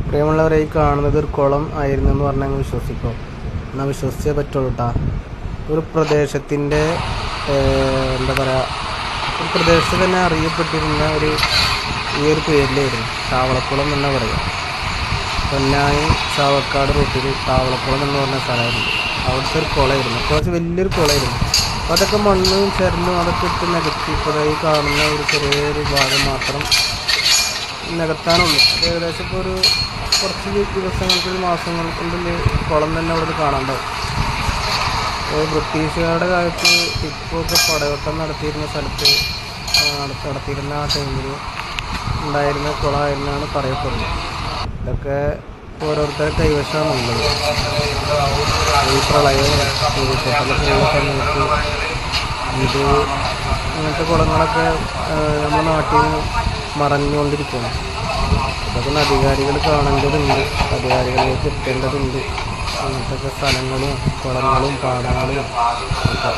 പ്രിയമുള്ളവരെ, ഈ കാണുന്നത് ഒരു കുളം ആയിരുന്നു എന്ന് പറഞ്ഞാൽ ഞങ്ങൾ വിശ്വസിക്കും. എന്നാൽ വിശ്വസിച്ചേ പറ്റുള്ളൂ കേട്ടോ. ഒരു പ്രദേശത്തിൻ്റെ എന്താ പറയുക, ഒരു പ്രദേശത്ത് തന്നെ അറിയപ്പെട്ടിരുന്ന ഈ ഒരു പേരിലായിരുന്നു താവളക്കുളം എന്ന് പറയുക. പൊന്നാനി ചാവക്കാട് റൂട്ടിൽ താവളക്കുളം എന്ന് പറഞ്ഞ സ്ഥലമായിരുന്നു. അവിടുത്തെ ഒരു കുളമായിരുന്നു, കുറച്ച് വലിയൊരു കുളമായിരുന്നു. അപ്പോൾ അതൊക്കെ മണ്ണും ചരലും അതൊക്കെ ഇട്ട് നികത്തി ഇപ്പോൾ ഈ കാണുന്ന ഒരു ചെറിയൊരു ഭാഗം മാത്രം നികത്താനുള്ളൂ. ഏകദേശം ഇപ്പോൾ ഒരു കുറച്ച് ദിവസങ്ങൾക്ക്, മാസങ്ങൾക്കുള്ളിൽ കുളം തന്നെ അവിടെ കാണാണ്ടാവും. ബ്രിട്ടീഷുകാരുടെ കാലത്ത് ടിപ്പുവൊക്കെ പടയോട്ടം നടത്തിയിരുന്ന സ്ഥലത്ത് നടത്തിയിരുന്ന ആ ടൈമിൽ ഉണ്ടായിരുന്ന കുളമായിരുന്നാണ് പറയപ്പെടുന്നത്. ഇതൊക്കെ ഓരോരുത്തരുടെ കൈവശമാണുള്ളത്. ഈ പ്രളയം ഉരുൾപൊട്ടലൊക്കെ ഉള്ള സമയത്ത് ഇങ്ങനത്തെ കുളങ്ങളൊക്കെ നമ്മുടെ നാട്ടിൽ നിന്ന് മറഞ്ഞുകൊണ്ടിരിക്കുകയാണ്. ഇതൊക്കെ അധികാരികൾ കാണേണ്ടതുണ്ട്, അധികാരികളിലേക്ക് എത്തേണ്ടതുണ്ട്. അങ്ങനത്തെ സ്ഥലങ്ങളും കുളങ്ങളും പാടങ്ങളും ഒക്കെ